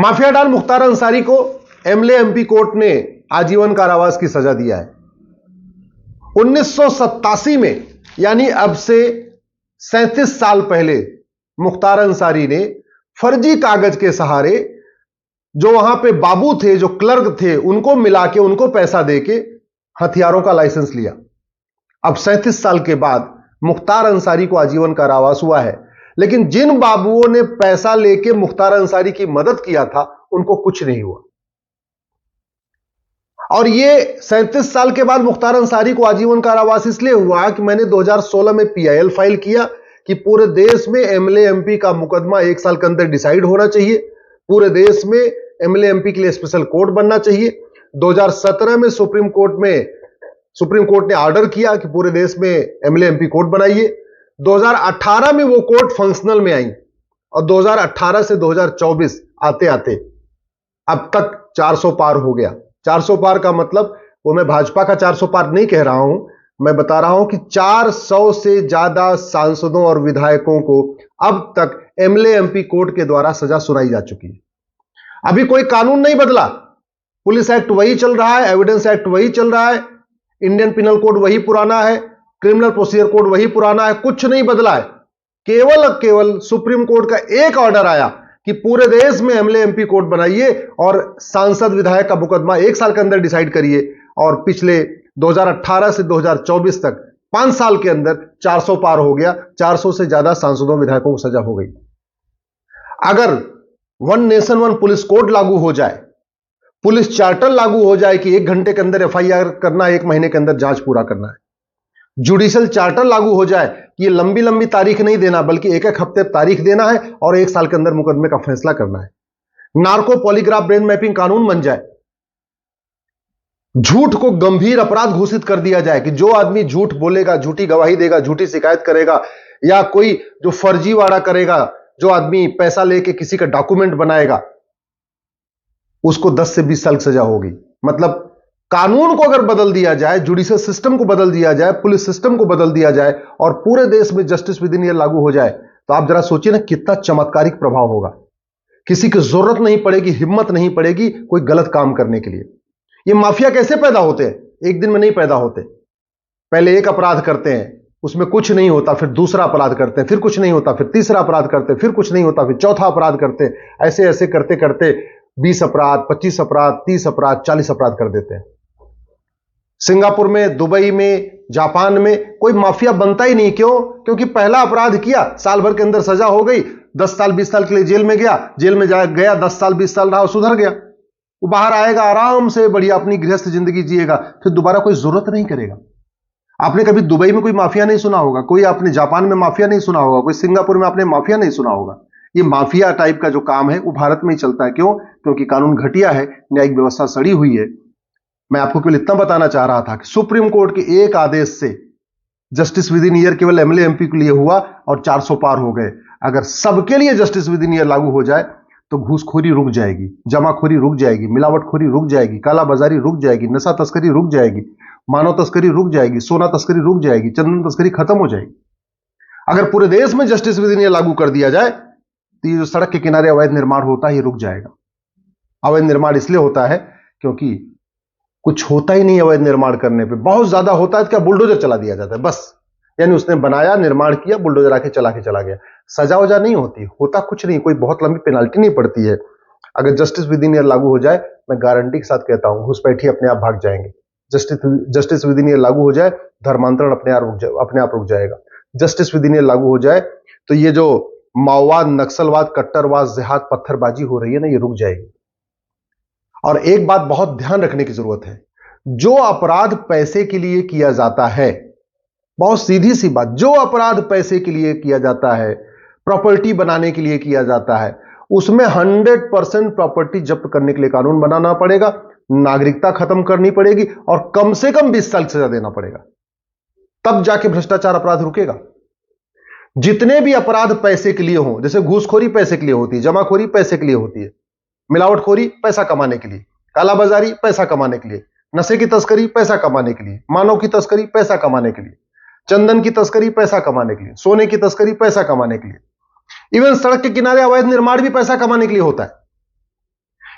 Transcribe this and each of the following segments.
Mafia don Mukhtar Ansari को MLA MP court ने आजीवन कारावास की सजा दिया है। 1987 में, यानी अब से 37 साल पहले, मुख्तार अंसारी ने फर्जी कागज के सहारे जो वहां पे बाबू थे, जो क्लर्क थे, उनको मिला के, उनको पैसा देके हथियारों का लाइसेंस लिया। अब 37 साल के बाद मुख्तार अंसारी को आजीवन कारावास हुआ है, लेकिन जिन बाबुओं ने पैसा लेके मुख्तार अंसारी की मदद किया था उनको कुछ नहीं हुआ। और ये 37 साल के बाद मुख्तार अंसारी को आजीवन कारावास इसलिए हुआ कि मैंने 2016 में पीआईएल फाइल किया कि पूरे देश में एमएलए एमपी का मुकदमा 1 साल के अंदर डिसाइड होना चाहिए, पूरे देश में एमएलए एमपी के लिए स्पेशल कोर्ट बनना चाहिए। 2017 में सुप्रीम कोर्ट ने ऑर्डर किया कि पूरे देश में एमएलए एमपी कोर्ट बनाइए। 2018 में वो कोर्ट फंक्शनल में आई और 2018 से 2024 आते आते अब तक 400 पार हो गया। 400 पार का मतलब, वो मैं भाजपा का 400 पार नहीं कह रहा हूं, मैं बता रहा हूं कि 400 से ज्यादा सांसदों और विधायकों को अब तक एमएलए एमपी कोर्ट के द्वारा सजा सुनाई जा चुकी है। अभी कोई कानून नहीं बदला, पुलिस एक्ट वही चल रहा है, एविडेंस एक्ट वही चल रहा है, इंडियन पिनल कोड वही पुराना है, क्रिमिनल प्रोसीजर कोड वही पुराना है, कुछ नहीं बदला है। केवल सुप्रीम कोर्ट का एक ऑर्डर आया कि पूरे देश में एमएलए एमपी कोर्ट बनाइए और सांसद विधायक का मुकदमा 1 साल के अंदर डिसाइड करिए। और पिछले 2018 से 2024 तक 5 साल के अंदर 400 पार हो गया। 400 से ज्यादा सांसदों विधायकों को सजा हो गई। अगर one nation one police code लागू हो जाए, पुलिस चार्टर लागू हो जाए कि 1 घंटे के अंदर एफआईआर करना है, 1 महीने के अंदर जांच पूरा करना है, जुडिशियल चार्टर लागू हो जाए कि ये लंबी लंबी तारीख नहीं देना बल्कि 1-1 हफ्ते तारीख देना है और 1 साल के अंदर मुकदमे का फैसला करना है, नार्को पॉलीग्राफ ब्रेन मैपिंग कानून बन जाए, झूठ को गंभीर अपराध घोषित कर दिया जाए कि जो आदमी झूठ बोलेगा, झूठी गवाही देगा, झूठी शिकायत करेगा या कोई जो फर्जीवाड़ा करेगा, जो आदमी पैसा लेके किसी का डॉक्यूमेंट बनाएगा, उसको 10 से 20 साल की सजा होगी। मतलब कानून को अगर बदल दिया जाए, जुडिशियल सिस्टम को बदल दिया जाए, पुलिस सिस्टम को बदल दिया जाए और पूरे देश में जस्टिस विद इन ईयर लागू हो जाए, तो आप जरा सोचिए ना कितना चमत्कारिक प्रभाव होगा। किसी की जरूरत नहीं पड़ेगी, हिम्मत नहीं पड़ेगी कोई गलत काम करने के लिए। ये माफिया कैसे पैदा होते हैं? एक दिन में नहीं पैदा होते। पहले एक अपराध करते हैं, उसमें कुछ नहीं होता, फिर दूसरा अपराध करते हैं, फिर कुछ नहीं होता, फिर तीसरा अपराध करते हैं, फिर कुछ नहीं होता, फिर चौथा अपराध करते हैं। ऐसे ऐसे करते करते 20 अपराध, 25 अपराध, 30 अपराध, 40 अपराध कर देते हैं। सिंगापुर में, दुबई में, जापान में कोई माफिया बनता ही नहीं। क्यों? क्योंकि पहला अपराध किया, साल भर के अंदर सजा हो गई, 10 साल 20 साल के लिए जेल में गया, जेल में गया 10 साल 20 साल रहा, सुधर गया, वो बाहर आएगा, आराम से बढ़िया अपनी गृहस्थ जिंदगी जिएगा, फिर दोबारा कोई जरूरत नहीं करेगा। आपने कभी दुबई में कोई माफिया नहीं सुना होगा, कोई आपने जापान में माफिया नहीं सुना होगा, कोई सिंगापुर में आपने माफिया नहीं सुना होगा। ये माफिया टाइप का जो काम है वो भारत में ही चलता है। क्यों? क्योंकि कानून घटिया है, न्यायिक व्यवस्था सड़ी हुई है। मैं आपको केवल इतना बताना चाह रहा था कि सुप्रीम कोर्ट के एक आदेश से जस्टिस विद इन ईयर केवल एमएलए एमपी के लिए हुआ और 400 पार हो गए। अगर सबके लिए जस्टिस विद इन ईयर लागू हो जाए तो घूसखोरी रुक जाएगी, जमाखोरी रुक जाएगी, मिलावटखोरी रुक जाएगी, कालाबाजारी रुक जाएगी, नशा तस्करी रुक जाएगी, मानव तस्करी रुक जाएगी, सोना तस्करी रुक जाएगी, चंदन तस्करी खत्म हो जाएगी। अगर पूरे देश में जस्टिस विद इन ईयर लागू कर दिया जाए तो ये जो सड़क के किनारे अवैध निर्माण होता है ये रुक जाएगा। अवैध निर्माण इसलिए होता है क्योंकि कुछ होता ही नहीं अवैध निर्माण करने पे, बहुत ज्यादा होता है तो क्या बुलडोजर चला दिया जाता है बस, यानी उसने बनाया, निर्माण किया, बुलडोजर आके चला गया। सजा वजा नहीं होती, होता कुछ नहीं, कोई बहुत लंबी पेनाल्टी नहीं पड़ती है। अगर जस्टिस विद इन ईयर लागू हो जाए, मैं गारंटी के साथ कहता हूं घुसपैठी अपने आप भाग जाएंगे। जस्टिस विद इन ईयर लागू हो जाए, धर्मांतरण अपने आप रुक जाएगा। जस्टिस विद इन ईयर लागू हो जाए तो ये जो माओवाद, नक्सलवाद, कट्टरवाद, जिहाद, पत्थरबाजी हो रही है ना, ये रुक जाएगी। और एक बात बहुत ध्यान रखने की जरूरत है, जो अपराध पैसे के लिए किया जाता है, बहुत सीधी सी बात, जो अपराध पैसे के लिए किया जाता है, प्रॉपर्टी बनाने के लिए किया जाता है, उसमें 100% प्रॉपर्टी जब्त करने के लिए कानून बनाना पड़ेगा, नागरिकता खत्म करनी पड़ेगी और कम से कम 20 साल की सजा देना पड़ेगा। तब जाके भ्रष्टाचार अपराध रुकेगा। जितने भी अपराध पैसे के लिए हों, जैसे घूसखोरी पैसे के लिए होती है, जमाखोरी पैसे के लिए होती है, मिलावटखोरी पैसा कमाने के लिए, कालाबाजारी पैसा कमाने के लिए, नशे की तस्करी पैसा कमाने के लिए, मानव की तस्करी पैसा कमाने के लिए, चंदन की तस्करी पैसा कमाने के लिए, सोने की तस्करी पैसा कमाने के लिए, इवन सड़क के किनारे अवैध निर्माण भी पैसा कमाने के लिए होता है।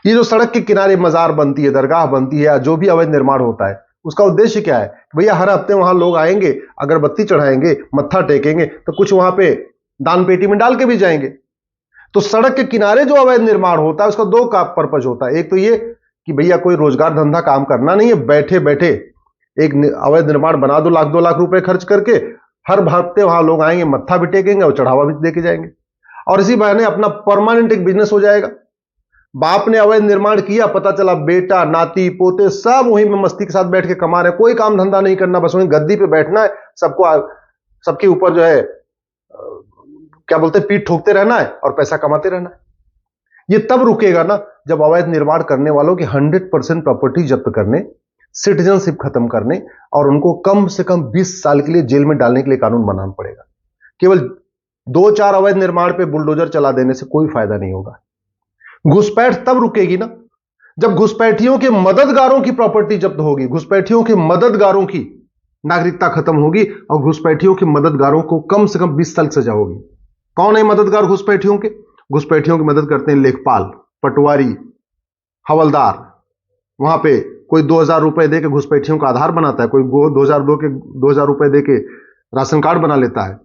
ये जो सड़क के किनारे मजार बनती है, दरगाह बनती है, या जो भी अवैध निर्माण होता है, उसका उद्देश्य क्या है? भैया हर हफ्ते वहां लोग आएंगे, अगरबत्ती चढ़ाएंगे, मत्था टेकेंगे, तो कुछ वहां पे दान पेटी में डाल के भी जाएंगे। तो सड़क के किनारे जो अवैध निर्माण होता है उसका दो का पर्पज होता है। एक तो ये कि भैया कोई रोजगार धंधा काम करना नहीं है, बैठे बैठे एक अवैध निर्माण बना दो, लाख 2 लाख रुपए खर्च करके हर हफ्ते वहां लोग आएंगे, मत्था भी टेकेंगे और चढ़ावा भी देके जाएंगे, और इसी बहाने अपना परमानेंट एक बिजनेस हो जाएगा। बाप ने अवैध निर्माण किया, पता चला बेटा नाती पोते सब वहीं में मस्ती के साथ बैठ के कमा रहे, कोई काम धंधा नहीं करना, बस वहीं गद्दी पे बैठना है, सबको सबके ऊपर जो है क्या बोलते हैं, पीठ ठोकते रहना है और पैसा कमाते रहना है। ये तब रुकेगा ना जब अवैध निर्माण करने वालों की 100% प्रॉपर्टी जब्त करने, सिटीजनशिप खत्म करने और उनको कम से कम 20 साल के लिए जेल में डालने के लिए कानून बनाना पड़ेगा। केवल 2-4 अवैध निर्माण पे बुलडोजर चला देने से कोई फायदा नहीं होगा। घुसपैठ तब रुकेगी ना जब घुसपैठियों के मददगारों की प्रॉपर्टी जब्त होगी, घुसपैठियों के मददगारों की नागरिकता खत्म होगी और घुसपैठियों के मददगारों को कम से कम 20 साल सजा होगी। कौन है मददगार घुसपैठियों के? घुसपैठियों की मदद करते हैं लेखपाल, पटवारी, हवलदार। वहां पे कोई 2000 रुपए दे के घुसपैठियों का आधार बनाता है, कोई 2000 रुपए दे के राशन कार्ड बना लेता है,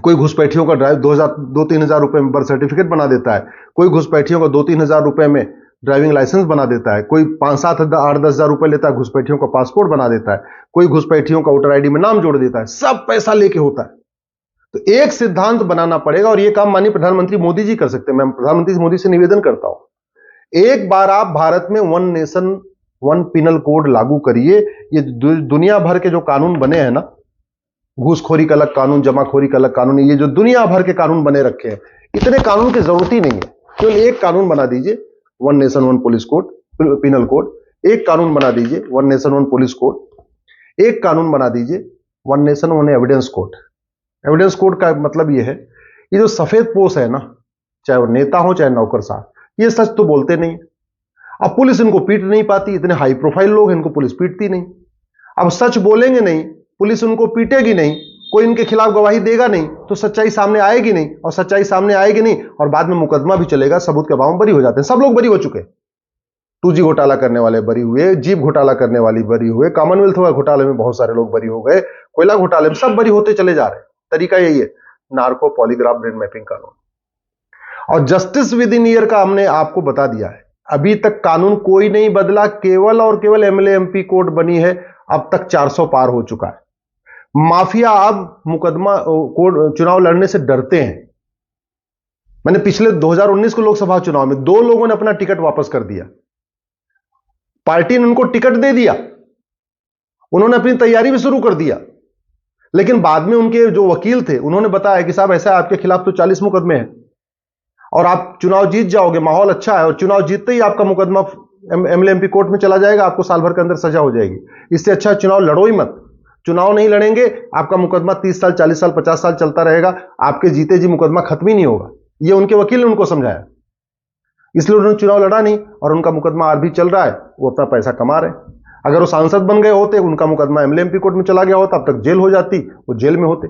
कोई घुसपैठियों का ड्राइव 2-3 हजार रुपए में बर्थ सर्टिफिकेट बना देता है, कोई घुसपैठियों का 2-3 हजार रुपए में ड्राइविंग लाइसेंस बना देता है, कोई 5-7 8-10 हजार रुपए लेता है, घुसपैठियों का पासपोर्ट बना देता है, कोई घुसपैठियों का वोटर आईडी में नाम जोड़ देता है, सब पैसा लेके होता है। तो एक सिद्धांत बनाना पड़ेगा और यह काम माननीय प्रधानमंत्री मोदी जी कर सकते हैं। मैं प्रधानमंत्री मोदी से निवेदन करता हूं, एक बार आप भारत में 1 नेशन 1 पिनल कोड लागू करिए। ये दुनिया भर के जो कानून बने हैं ना, घूसखोरी का अलग कानून, जमाखोरी का अलग कानून, ये जो दुनिया भर के कानून बने रखे हैं, इतने कानून की जरूरत ही नहीं है। केवल एक कानून बना दीजिए, 1 nation 1 police code, penal code. एक कानून बना दीजिए, 1 नेशन 1 पुलिस कोड। एक कानून बना दीजिए, 1 nation 1 evidence code. Evidence code का मतलब यह है, ये जो सफेद पोश है ना, चाहे वो नेता हो चाहे नौकरशाह, ये सच तो बोलते नहीं। अब पुलिस इनको पीट नहीं पाती, इतने हाई प्रोफाइल लोग हैं, इनको पुलिस पीटती नहीं। अब सच बोलेंगे नहीं, पुलिस उनको पीटेगी नहीं, कोई इनके खिलाफ गवाही देगा नहीं, तो सच्चाई सामने आएगी नहीं, और सच्चाई सामने आएगी नहीं और बाद में मुकदमा भी चलेगा, सबूत के अभाव में बरी हो जाते हैं। सब लोग बरी हो चुके हैं। 2G घोटाला करने वाले बरी हुए, जीप घोटाला करने वाली बरी हुए, कॉमनवेल्थ घोटाले में बहुत सारे लोग बरी हो गए, कोयला घोटाले में सब बरी होते चले जा रहे हैं। तरीका यही है, नार्को पॉलीग्राफ ब्रेन मैपिंग कानून। और जस्टिस विद इन ईयर का हमने आपको बता दिया है, अभी तक कानून कोई नहीं बदला, केवल और केवल एमएलए एमपी कोड बनी है। अब तक 400 पार हो चुका है। माफिया अब मुकदमा कोड चुनाव लड़ने से डरते हैं। मैंने पिछले 2019 को लोकसभा चुनाव में 2 लोगों ने अपना टिकट वापस कर दिया। पार्टी ने उनको टिकट दे दिया, उन्होंने अपनी तैयारी भी शुरू कर दिया, लेकिन बाद में उनके जो वकील थे उन्होंने बताया कि साहब ऐसा है, आपके खिलाफ तो 40 मुकदमे हैं और आप चुनाव जीत जाओगे, माहौल अच्छा है, और चुनाव जीतते ही आपका मुकदमा एमएलए एमपी कोर्ट में चला जाएगा, आपको साल भर के अंदर सजा हो जाएगी। इससे अच्छा चुनाव लड़ो ही मत। चुनाव नहीं लड़ेंगे, आपका मुकदमा 30 साल 40 साल 50 साल चलता रहेगा, आपके जीते जी मुकदमा खत्म ही नहीं होगा। ये उनके वकील ने उनको समझाया, इसलिए उन्होंने चुनाव लड़ा नहीं और उनका मुकदमा आज भी चल रहा है, वो अपना पैसा कमा रहे हैं। अगर वो सांसद बन गए होते, उनका मुकदमा एमएलए एमपी कोर्ट में चला गया होता, अब तक जेल हो जाती, वो जेल में होते।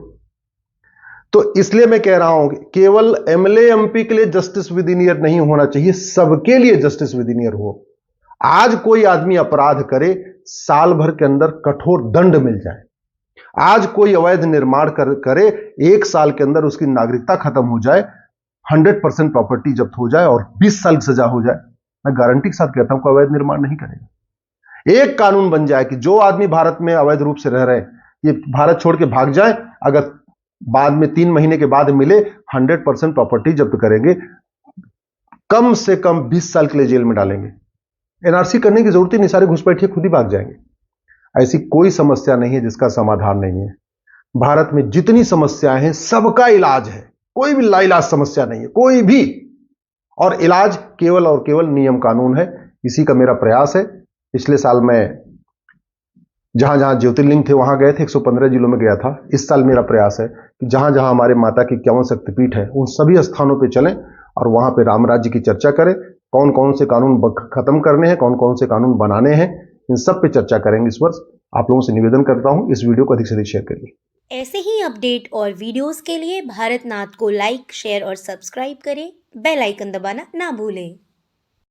तो इसलिए मैं कह रहा हूं कि केवल एमएलए एमपी के लिए जस्टिस विद इन ईयर नहीं होना चाहिए, सबके लिए जस्टिस विद इन ईयर हो। आज कोई आदमी अपराध करे, साल भर के अंदर कठोर दंड मिल जाए। आज कोई अवैध निर्माण करे, 1 साल के अंदर उसकी नागरिकता खत्म हो जाए, 100% प्रॉपर्टी जब्त हो जाए और 20 साल की सजा हो जाए। मैं गारंटी के साथ कहता हूं कि अवैध निर्माण नहीं करेगा। एक कानून बन जाए कि जो आदमी भारत में अवैध रूप से रह रहे हैं, ये भारत छोड़ के भाग जाए, अगर बाद में 3 महीने के बाद मिले, 100% प्रॉपर्टी जब्त करेंगे, कम से कम 20 साल के लिए जेल में डालेंगे। एनआरसी करने की जरूरत ही नहीं, सारे घुसपैठिए खुद ही भाग जाएंगे। ऐसी कोई समस्या नहीं है जिसका समाधान नहीं है। भारत में जितनी समस्याएं हैं सबका इलाज है, कोई भी लाइलाज समस्या नहीं है, कोई भी। और इलाज केवल और केवल नियम कानून है। इसी का मेरा प्रयास है। पिछले साल मैं जहां जहां ज्योतिर्लिंग थे वहां गए थे, 115 जिलों में गया था। इस साल मेरा प्रयास है कि जहां जहां हमारे माता की 51 शक्तिपीठ है, उन सभी स्थानों पर चलें और वहां पर राम राज्य की चर्चा करें। कौन कौन से कानून खत्म करने हैं, कौन कौन से कानून बनाने हैं, इन सब पे चर्चा करेंगे इस वर्ष। आप लोगों से निवेदन करता हूं, इस वीडियो को अधिक से अधिक शेयर करिए। ऐसे ही अपडेट और वीडियोस के लिए भारत नाथ को लाइक, शेयर और सब्सक्राइब करें। बेल आइकन दबाना ना भूलें।